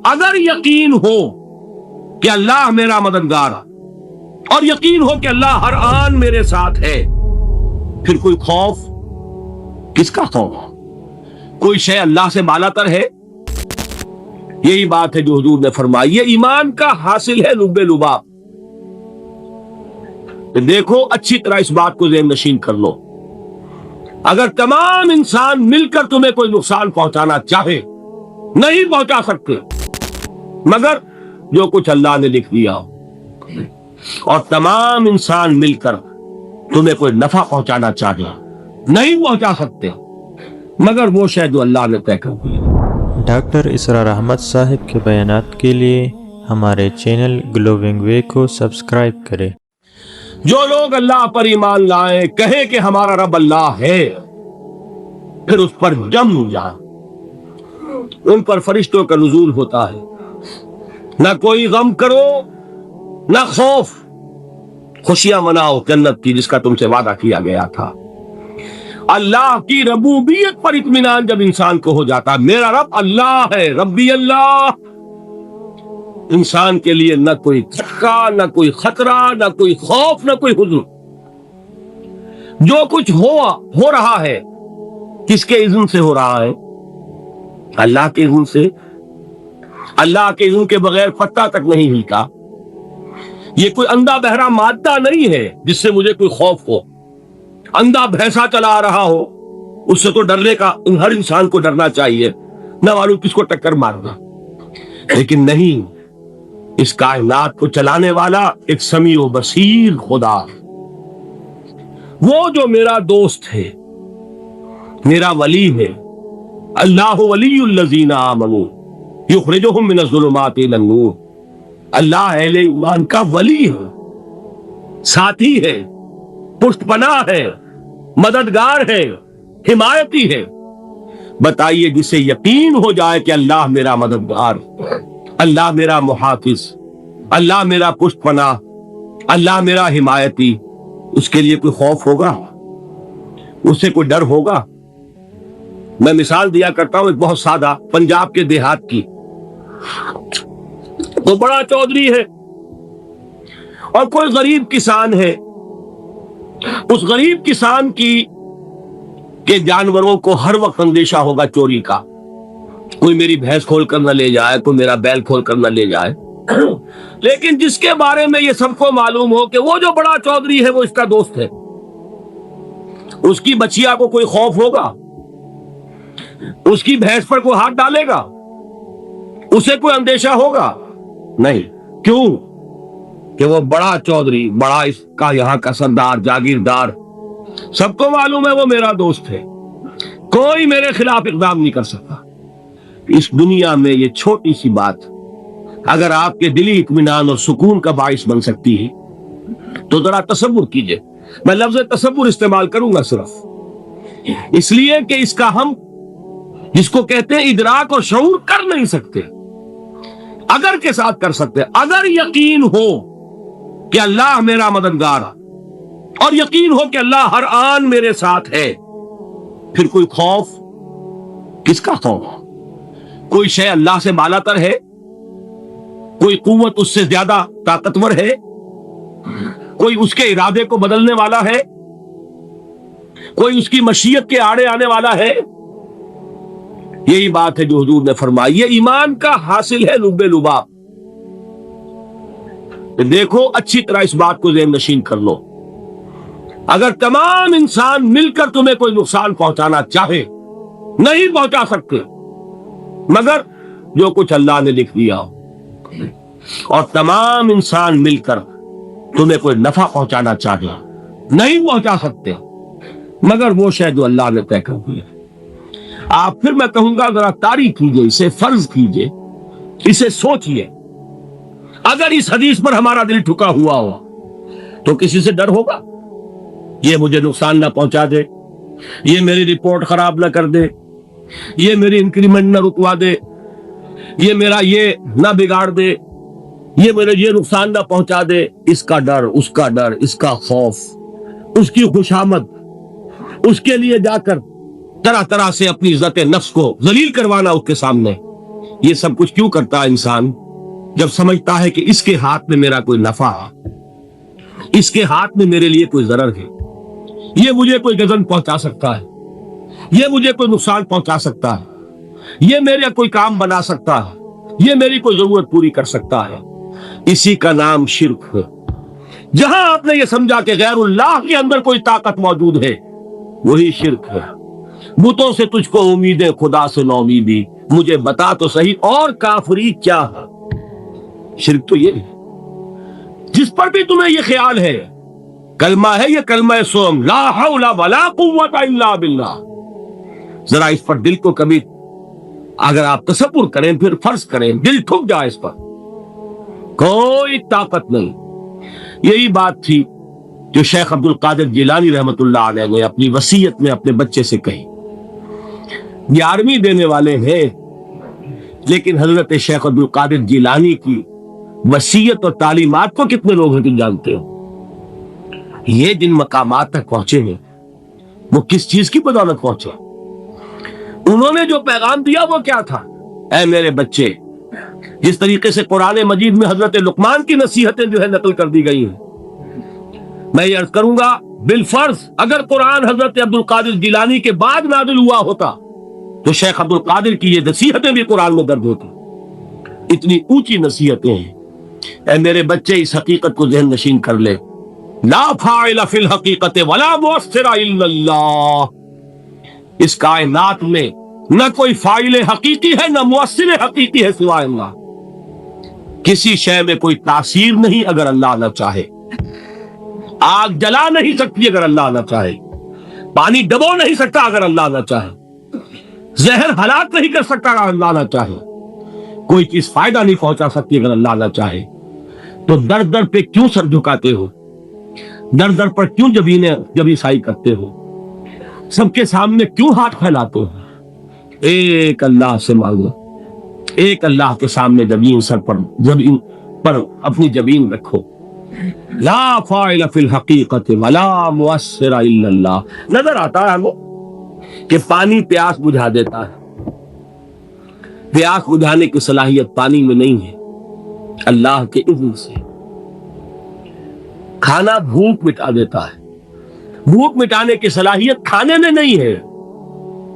اگر یقین ہو کہ اللہ میرا مددگار اور یقین ہو کہ اللہ ہر آن میرے ساتھ ہے، پھر کوئی خوف، کس کا خوف؟ کوئی شے اللہ سے بالا تر ہے؟ یہی بات ہے جو حضور نے فرمائی، یہ ایمان کا حاصل ہے لب لباب۔ دیکھو اچھی طرح اس بات کو ذہن نشین کر لو، اگر تمام انسان مل کر تمہیں کوئی نقصان پہنچانا چاہے نہیں پہنچا سکتے، مگر جو کچھ اللہ نے لکھ دیا ہو، اور تمام انسان مل کر تمہیں کوئی نفع پہنچانا چاہے نہیں پہنچا سکتے، مگر وہ شے جو اللہ نے طے کر دی۔ ڈاکٹر اسرار احمد صاحب کے بیانات کے لیے ہمارے چینل گلوونگ وے کو سبسکرائب کریں۔ جو لوگ اللہ پر ایمان لائیں، کہیں کہ ہمارا رب اللہ ہے، پھر اس پر جم جائیں، ان پر فرشتوں کا نزول ہوتا ہے، نہ کوئی غم کرو نہ خوف، خوشیاں مناؤ جنت کی جس کا تم سے وعدہ کیا گیا تھا۔ اللہ کی ربوبیت پر اطمینان جب انسان کو ہو جاتا، میرا رب اللہ ہے، ربی اللہ، انسان کے لیے نہ کوئی جھٹکا، نہ کوئی خطرہ، نہ کوئی خوف، نہ کوئی حزن۔ جو کچھ ہو رہا ہے کس کے اذن سے ہو رہا ہے؟ اللہ کے اذن سے۔ اللہ کے اذن کے بغیر پتہ تک نہیں ہلتا۔ یہ کوئی اندھا بہرا مادہ نہیں ہے جس سے مجھے کوئی خوف ہو۔ اندھا بھینسا چلا رہا ہو، اس سے تو ڈرنے کا ہر انسان کو ڈرنا چاہیے، نہ معلوم کس کو ٹکر مارنا۔ لیکن نہیں، اس کائنات کو چلانے والا ایک سمیع و بصیر خدا، وہ جو میرا دوست ہے، میرا ولی ہے۔ اللہ ولی الذین آمنوا یخرجہم من الظلمات الی النور۔ اللہ اہل ایمان کا ولی ہے، ساتھی ہے، پشت پناہ ہے، مددگار ہے، حمایتی ہے۔ بتائیے جسے یقین ہو جائے کہ اللہ میرا مددگار، اللہ میرا محافظ، اللہ میرا پشت پناہ، اللہ میرا حمایتی، اس کے لیے کوئی خوف ہوگا؟ اس سے کوئی ڈر ہوگا؟ میں مثال دیا کرتا ہوں ایک بہت سادہ، پنجاب کے دیہات کی۔ تو بڑا چودھری ہے اور کوئی غریب کسان ہے۔ اس غریب کسان کے جانوروں کو ہر وقت اندیشہ ہوگا چوری کا، کوئی میری بھینس کھول کر نہ لے جائے، کوئی میرا بیل کھول کر نہ لے جائے۔ لیکن جس کے بارے میں یہ سب کو معلوم ہو کہ وہ جو بڑا چودھری ہے وہ اس کا دوست ہے، اس کی بچیا کو کوئی خوف ہوگا؟ اس کی بھینس پر کوئی ہاتھ ڈالے گا؟ اسے کوئی اندیشہ ہوگا؟ نہیں۔ کیوں؟ کہ وہ بڑا چودھری، بڑا اس کا یہاں کا سردار، جاگیردار، سب کو معلوم ہے وہ میرا دوست ہے، کوئی میرے خلاف اقدام نہیں کر سکتا۔ اس دنیا میں یہ چھوٹی سی بات اگر آپ کے دلی اطمینان اور سکون کا باعث بن سکتی ہے تو ذرا تصور کیجئے۔ میں لفظ تصور استعمال کروں گا صرف اس لیے کہ اس کا ہم جس کو کہتے ہیں ادراک اور شعور کر نہیں سکتے، اگر کے ساتھ کر سکتے۔ اگر یقین ہو کہ اللہ میرا مددگار اور یقین ہو کہ اللہ ہر آن میرے ساتھ ہے، پھر کوئی خوف، کس کا خوف؟ کوئی شے اللہ سے بالا تر ہے؟ کوئی قوت اس سے زیادہ طاقتور ہے؟ کوئی اس کے ارادے کو بدلنے والا ہے؟ کوئی اس کی مشیت کے آڑے آنے والا ہے؟ یہی بات ہے جو حضور نے فرمائی، یہ ایمان کا حاصل ہے لب لباب۔ دیکھو اچھی طرح اس بات کو ذہن نشین کر لو، اگر تمام انسان مل کر تمہیں کوئی نقصان پہنچانا چاہے نہیں پہنچا سکتے، مگر جو کچھ اللہ نے لکھ دیا ہو، اور تمام انسان مل کر تمہیں کوئی نفع پہنچانا چاہے نہیں پہنچا سکتے، مگر وہ شے جو اللہ نے طے کر دی ہے۔ آپ پھر میں کہوں گا ذرا طاری کیجئے، اسے فرض کیجئے، اسے سوچئے۔ اگر اس حدیث پر ہمارا دل ٹھکا ہوا ہو تو کسی سے ڈر ہوگا؟ یہ مجھے نقصان نہ پہنچا دے، یہ میری رپورٹ خراب نہ کر دے، یہ میری انکریمنٹ نہ رکوا دے، یہ میرا یہ نہ بگاڑ دے، یہ میرے یہ نقصان نہ پہنچا دے۔ اس کا ڈر، اس کا ڈر، اس کا خوف، اس کی خوشامد، اس کے لیے جا کر طرح طرح سے اپنی عزت نفس کو ذلیل کروانا اس کے سامنے، یہ سب کچھ کیوں کرتا ہے انسان؟ جب سمجھتا ہے کہ اس کے ہاتھ میں میرا کوئی نفع ہے، اس کے ہاتھ میں میرے لیے کوئی ضرر ہے، یہ مجھے کوئی گزن پہنچا سکتا ہے، یہ مجھے کوئی نقصان پہنچا سکتا ہے، یہ میرا کوئی کام بنا سکتا ہے، یہ میری کوئی ضرورت پوری کر سکتا ہے، اسی کا نام شرک ہے۔ جہاں آپ نے یہ سمجھا کہ غیر اللہ کے اندر کوئی طاقت موجود ہے، وہی شرک ہے۔ بتوں سے تجھ کو امیدیں، خدا سے نو امیدی، مجھے بتا تو صحیح اور کافری کیا ہے؟ شرک تو یہ ہے۔ جس پر بھی تمہیں یہ خیال ہے، کلمہ ہے یہ کلمہ سوم، لا حول ولا قوت الا باللہ، ذرا اس پر دل کو کبھی اگر آپ تصور کریں، پھر فرض کریں، دل ٹھک جائے اس پر، کوئی طاقت نہیں۔ یہی بات تھی جو شیخ عبد القادر جیلانی رحمت اللہ علیہ نے اپنی وصیت میں اپنے بچے سے کہی۔ 11ویں دینے والے ہیں، لیکن حضرت شیخ عبد القادر جیلانی کی وصیت اور تعلیمات کو کتنے لوگ ہیں تم جانتے ہو؟ یہ جن مقامات تک پہنچے ہیں وہ کس چیز کی بدولت پہنچے؟ انہوں نے جو پیغام دیا وہ کیا تھا؟ اے میرے بچے، جس طریقے سے قرآن مجید میں حضرت لقمان کی نصیحتیں جو ہے نقل کر دی گئی ہیں، میں یہ عرض کروں گا بالفرض اگر قرآن حضرت عبد القادر جیلانی کے بعد نازل ہوا ہوتا تو شیخ عبد القادر کی یہ نصیحتیں بھی قرآن میں درج ہوتی۔ اتنی اونچی نصیحتیں ہیں۔ اے میرے بچے، اس حقیقت کو ذہن نشین کر لے، لا فاعل فی الحقیقت ولا مؤثر الا اللہ۔ اس کائنات میں نہ کوئی فاعل حقیقی ہے نہ مؤثر حقیقی ہے سوائے اللہ۔ کسی شے میں کوئی تاثیر نہیں اگر اللہ نہ چاہے، آگ جلا نہیں سکتی اگر اللہ نہ چاہے، پانی ڈبو نہیں سکتا اگر اللہ نہ چاہے، زہر ہلاک نہیں کر سکتا اگر اللہ نہ چاہے، کوئی چیز فائدہ نہیں پہنچا سکتی اگر اللہ نہ چاہے۔ تو در در پہ کیوں سر جھکاتے ہو؟ در در پر کیوں جبیں سائی کرتے ہو؟ سب کے سامنے کیوں ہاتھ پھیلاتے ہو؟ ایک اللہ سے مانگو، ایک اللہ کے سامنے جبین پر اپنی جبین رکھو۔ لا فاعل فی الحقیقت ولا مؤثر الا اللہ۔ نظر آتا ہے ہمیں کہ پانی پیاس بجھا دیتا ہے، پیاس بجھانے کی صلاحیت پانی میں نہیں ہے، اللہ کے اذن سے۔ کھانا بھوک مٹا دیتا ہے، بھوک مٹانے کی صلاحیت کھانے میں نہیں ہے،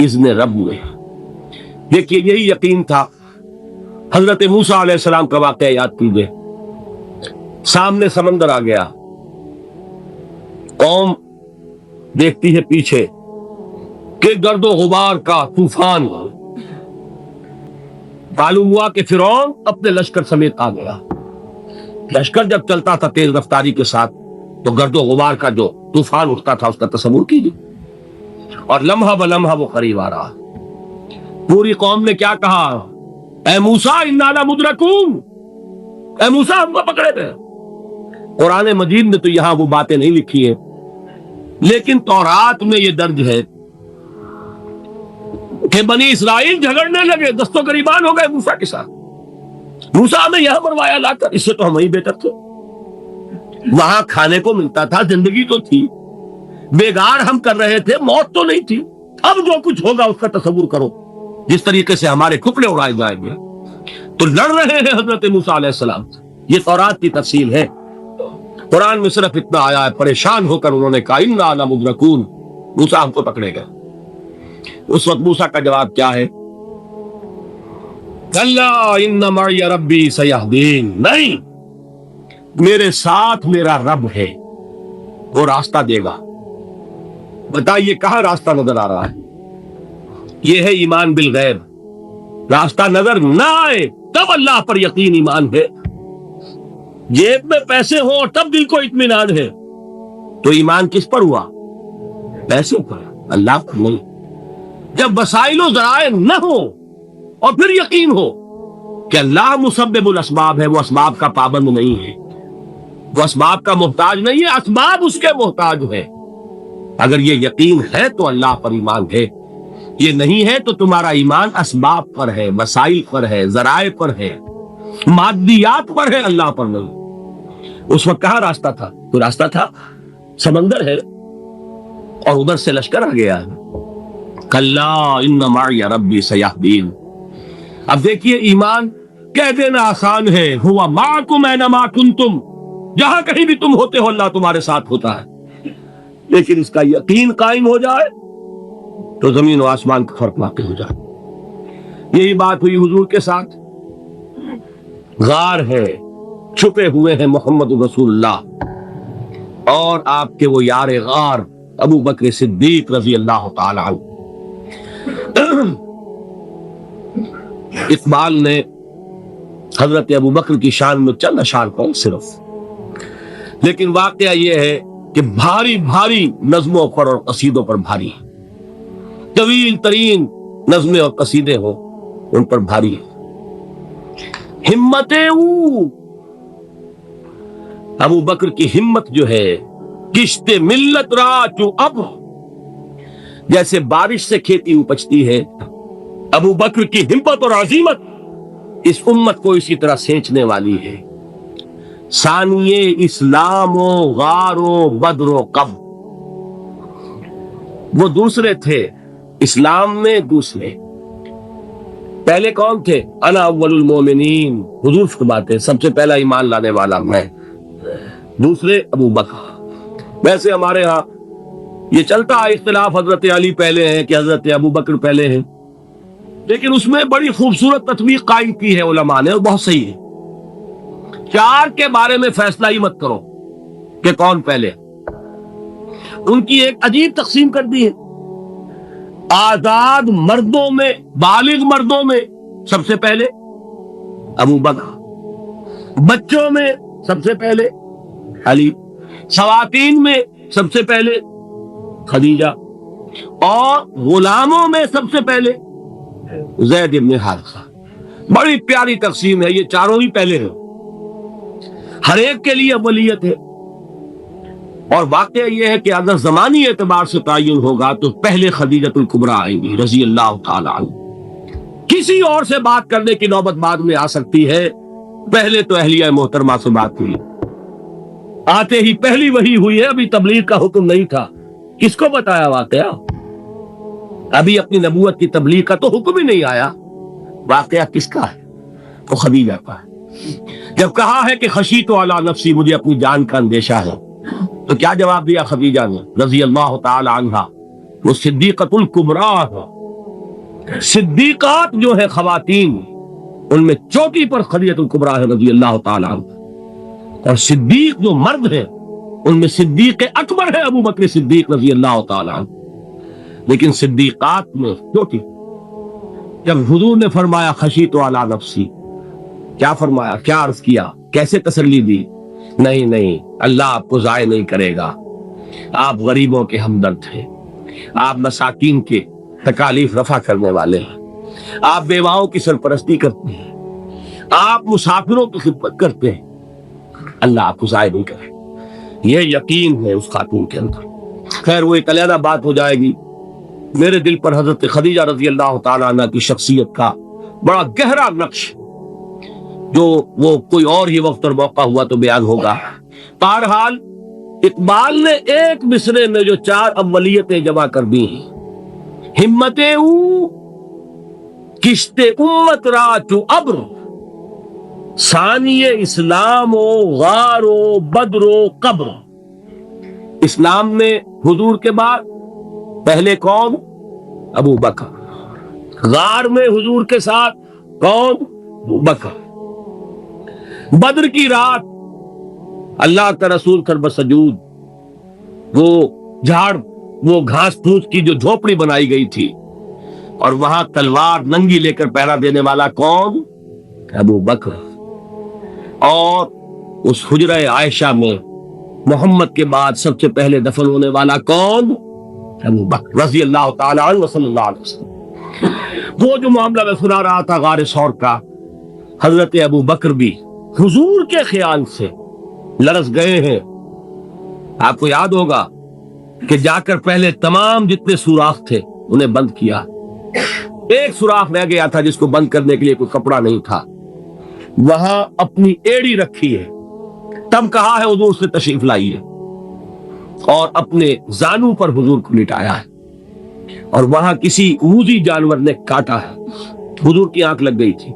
اذن رب میں ہے۔ دیکھیے یہی یقین تھا حضرت موسیٰ علیہ السلام کا واقعہ یاد کیجئے۔ سامنے سمندر آ گیا، قوم دیکھتی ہے پیچھے کہ گرد و غبار کا طوفان، معلوم ہوا کہ فرعون اپنے لشکر سمیت آ گیا۔ لشکر جب چلتا تھا تیز رفتاری کے ساتھ تو گرد و غبار کا جو طوفان اٹھتا تھا اس کا تصور کیجیے، اور لمحہ بلمحہ وہ قریب آ رہا۔ پوری قوم نے کیا کہا؟ اے موسیٰ انا لمدرکون، اے موسیٰ ہم کو پکڑے گئے۔ قرآن مجید میں تو یہاں وہ باتیں نہیں لکھی ہیں، لیکن تورات میں یہ درج ہے کہ بنی اسرائیل جھگڑنے لگے، دست و گریبان ہو گئے موسیٰ کے ساتھ۔ موسیٰ ہمیں یہاں مروایا لا کر، اس سے تو ہم ہی بہتر تھے، وہاں کھانے کو ملتا تھا، زندگی تو تھی، بیگار ہم کر رہے تھے، موت تو نہیں تھی۔ اب جو کچھ ہوگا اس کا تصور کرو، جس طریقے سے ہمارے ٹکڑے اڑائے جائیں گے۔ تو لڑ رہے ہیں حضرت موسیٰ علیہ السلام سے۔ یہ تورات کی تفصیل ہے۔ قرآن میں صرف اتنا آیا ہے، پریشان ہو کر انہوں نے کہا انا لمدرکون، موسیٰ ہم کو پکڑے گئے۔ اس وقت موسیٰ کا جواب کیا ہے؟ کلا ان معی ربی سیہدین، نہیں، میرے ساتھ میرا رب ہے، وہ راستہ دے گا۔ بتائیے کہاں راستہ نظر آ رہا ہے؟ یہ ہے ایمان بالغیب۔ راستہ نظر نہ آئے تب اللہ پر یقین ایمان ہے۔ جیب میں پیسے ہوں اور تب دل کو اطمینان ہے تو ایمان کس پر ہوا؟ پیسے پر، اللہ پر نہیں۔ جب وسائل و ذرائع نہ ہو اور پھر یقین ہو کہ اللہ مسبب الاسباب ہے، وہ اسباب کا پابند نہیں ہے، وہ اسباب کا محتاج نہیں ہے، اسباب اس کے محتاج ہے۔ اگر یہ یقین ہے تو اللہ پر ایمان ہے، یہ نہیں ہے تو تمہارا ایمان اسباب پر ہے، وسائل پر ہے، ذرائع پر ہے، مادیات پر ہے، اللہ پر نہیں۔ اس وقت کہاں راستہ تھا؟ تو راستہ تھا سمندر ہے اور ادھر سے لشکر آ گیا ہے۔ کلا ان معی ربی سیہدین، اب دیکھیے ایمان کہہ دینا آسان ہے، ہوا معکم اینما کنتم، جہاں کہیں بھی تم ہوتے ہو اللہ تمہارے ساتھ ہوتا ہے، لیکن اس کا یقین قائم ہو جائے تو زمین و آسمان کا فرق واقع ہو جائے۔ یہی بات ہوئی حضور کے ساتھ۔ غار ہے، چھپے ہوئے ہیں محمد رسول اللہ اور آپ کے وہ یار غار ابو بکر صدیق رضی اللہ تعالی عنہ۔ اقبال نے حضرت ابو بکر کی شان میں چند اشعار کو صرف، لیکن واقعہ یہ ہے کہ بھاری بھاری نظموں پر اور قصیدوں پر بھاری، طویل ترین نظمیں اور قصیدے ہوں ان پر بھاری ہے۔ ہمتیں ابو بکر کی ہمت جو ہے، کشت ملت را چو اب، جیسے بارش سے کھیتی اپجتی ہے، ابو بکر کی ہمت اور عزیمت اس امت کو اسی طرح سینچنے والی ہے۔ ثانیے اسلام و غار و بدر و قب، وہ دوسرے تھے اسلام میں، دوسرے پہلے کون تھے؟ انا اول المومنین، حضور فرماتے سب سے پہلا ایمان لانے والا میں، دوسرے ابو بکر۔ ویسے ہمارے ہاں یہ چلتا ہے اختلاف، حضرت علی پہلے ہیں کہ حضرت ابو بکر پہلے ہیں، لیکن اس میں بڑی خوبصورت تطبیق قائم کی ہے علماء نے اور بہت صحیح ہے۔ چار کے بارے میں فیصلہ ہی مت کرو کہ کون پہلے، ان کی ایک عجیب تقسیم کر دی ہے۔ آزاد مردوں میں، بالغ مردوں میں سب سے پہلے ابو بکر، بچوں میں سب سے پہلے علی، خواتین میں سب سے پہلے خدیجہ، اور غلاموں میں سب سے پہلے زید بن حارثہ۔ بڑی پیاری تقسیم ہے، یہ چاروں ہی پہلے ہیں، ہر ایک کے لیے اولیت ہے۔ اور واقعہ یہ ہے کہ اگر زمانی اعتبار سے تعین ہوگا تو پہلے خدیجۃ الکبریٰ آئیں گی رضی اللہ تعالی عنہ، کسی اور سے بات کرنے کی نوبت بعد میں آ سکتی ہے، پہلے تو اہلیہ محترمہ سے بات ہوئی، آتے ہی پہلی وحی ہوئی ہے، ابھی تبلیغ کا حکم نہیں تھا، کس کو بتایا واقعہ؟ ابھی اپنی نبوت کی تبلیغ کا تو حکم ہی نہیں آیا، واقعہ کس کا ہے؟ تو خدیجہ کا ہے۔ جب کہا ہے کہ خشیت علی نفسی، مجھے اپنی جان کا اندیشہ ہے، تو کیا جواب دیا خدیجہ نے رضی اللہ تعالی عنہا؟ وہ صدیقۃ الکبریٰ ہے، صدیقات جو ہے خواتین ان میں چوٹی پر خدیجۃ الکبریٰ ہے رضی اللہ تعالی عنہ، اور صدیق جو مرد ہیں ان میں صدیق اکبر ہے ابو بکر صدیق رضی اللہ تعالی عنہ، لیکن صدیقات میں چوٹی۔ جب حضور نے فرمایا خشیت علی نفسی، کیا فرمایا، کیا عرض کیا، کیسے تسلی دی؟ نہیں اللہ آپ کو ضائع نہیں کرے گا، آپ غریبوں کے ہمدرد ہیں، آپ مساکین کے تکالیف رفع کرنے والے ہیں، آپ بیواؤں کی سرپرستی کرتے ہیں، آپ مسافروں کی خدمت کرتے ہیں، اللہ آپ کو ضائع نہیں کرے، یہ یقین ہے اس خاتون کے اندر۔ خیر وہ ایک علیحدہ بات ہو جائے گی۔ میرے دل پر حضرت خدیجہ رضی اللہ تعالیٰ عنہ کی شخصیت کا بڑا گہرا نقش، جو وہ کوئی اور ہی وقت اور موقع ہوا تو بیان ہوگا۔ بہرحال اقبال نے ایک مصرے میں جو چار اولیتیں جمع کر دی ہیں، ہمتیں کشت امت را چو ابر، ثانی اسلام و غار و بدر و قبر۔ اسلام میں حضور کے بعد پہلے کون؟ ابو بکر۔ غار میں حضور کے ساتھ کون؟ ابو بکر۔ بدر کی رات اللہ کا رسول کرب سجود، وہ جھاڑ، وہ گھاس پھوس کی جو جھوپڑی بنائی گئی تھی، اور وہاں تلوار ننگی لے کر پہرا دینے والا کون؟ ابو بکر۔ اور اس حجرہ عائشہ میں محمد کے بعد سب سے پہلے دفن ہونے والا کون؟ ابو بکر رضی اللہ تعالی عنہ صلی اللہ علیہ وسلم۔ وہ جو معاملہ میں سنا رہا تھا غار ثور کا، حضرت ابو بکر بھی حضور کے خیال سے لرز گئے ہیں۔ آپ کو یاد ہوگا کہ جا کر پہلے تمام جتنے سوراخ تھے انہیں بند کیا، ایک سوراخ رہ گیا تھا جس کو بند کرنے کے لیے کوئی کپڑا نہیں تھا، وہاں اپنی ایڑی رکھی ہے، تب کہا ہے حضور سے تشریف لائیے، اور اپنے زانو پر حضور کو لٹایا ہے، اور وہاں کسی موذی جانور نے کاٹا ہے، حضور کی آنکھ لگ گئی تھی.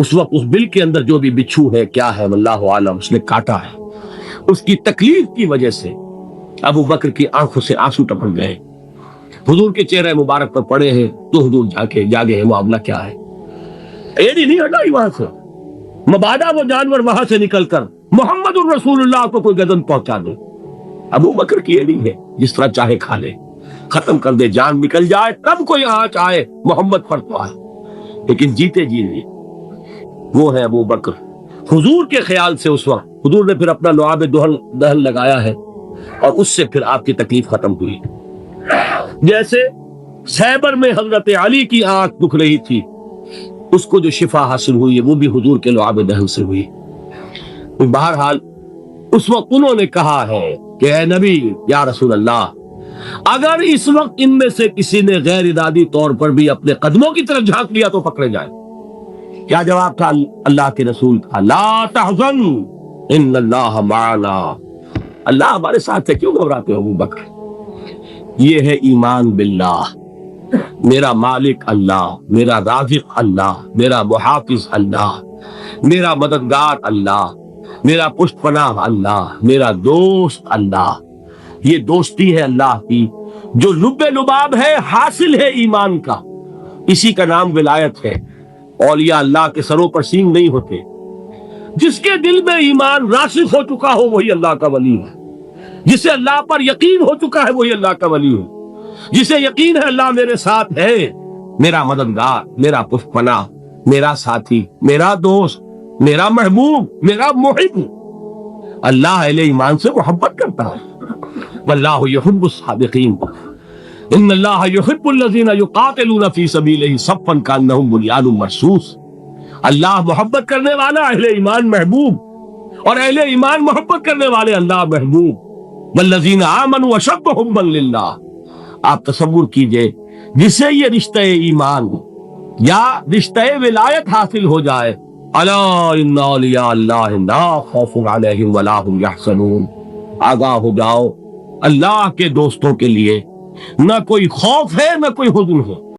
اس وقت اس بل کے اندر جو بھی بچھو ہے کیا ہے واللہ عالم اس نے کاٹا ہے. اس کی تکلیف کی وجہ سے ابو بکر کی آنکھوں سے آنسو ٹپک گئے. حضور کے چہرے مبارک پر پڑے ہیں تو حضور جاگے ہیں معاملہ کیا ہے. ایڑی نہیں ہٹائی وہاں سے، مبادا وہ جانور وہاں سے نکل کر محمد الرسول اللہ کو کوئی گردن پہنچا دے. ابو بکر کی ایڑی ہے، جس طرح چاہے کھا لے، ختم کر دے، جان نکل جائے تب کوئی آنچ آئے محمد پر تو آئے، لیکن جیتے جی نہیں. وہ ہے ابو بکر. حضور کے خیال سے اس وقت حضور نے پھر اپنا لعاب دہن لگایا ہے اور اس سے پھر آپ کی تکلیف ختم ہوئی. جیسے خیبر میں حضرت علی کی آنکھ دکھ رہی تھی، اس کو جو شفا حاصل ہوئی ہے وہ بھی حضور کے لعاب دہن سے ہوئی. بہرحال اس وقت انہوں نے کہا ہے کہ اے نبی یا رسول اللہ، اگر اس وقت ان میں سے کسی نے غیر ارادی طور پر بھی اپنے قدموں کی طرف جھانک لیا تو پکڑے جائے. کیا جواب تھا اللہ کے رسول کا؟ لا تحزن ان اللہ معنا. اللہ ہمارے ساتھ ہے، کیوں گھبراتے ہو ابو بکر؟ یہ ہے ایمان باللہ. میرا مالک اللہ، میرا رازق اللہ، میرا محافظ اللہ، میرا مددگار اللہ، میرا پشت پناہ اللہ، میرا دوست اللہ. یہ دوستی ہے اللہ کی جو لب لباب ہے، حاصل ہے ایمان کا. اسی کا نام ولایت ہے. اولیاء اللہ کے سروں پر سینگ نہیں ہوتے. جس کے دل میں ایمان راسخ ہو چکا ہو وہی اللہ کا ولی ہے. جسے اللہ پر یقین ہو چکا ہے وہی اللہ کا ولی ہے. جسے یقین ہے اللہ میرے ساتھ ہے، میرا مددگار، میرا پشت پناہ، میرا ساتھی، میرا دوست، میرا محبوب، میرا محب. اللہ اہل ایمان سے محبت کرتا ہے. واللہ یحب الصادقین. ان اللہ یحب الذین یقاتلون فی سبیلہ صفا کانہم بنیان مرصوص. اللہ محبت کرنے والا، اہل ایمان محبوب، اور اہل ایمان محبت کرنے والے اللہ محبوب. والذین آمنوا اشد حبا للہ. آپ تصور کیجئے جسے یہ رشتہ ایمان یا رشتہ ولایت حاصل ہو جائے، الا ان اولیاء اللہ لا خوف علیہم ولا هم یحزنون. آگاہ ہو جاؤ، اللہ کے دوستوں کے لیے نہ کوئی خوف ہے نہ کوئی حزن ہے.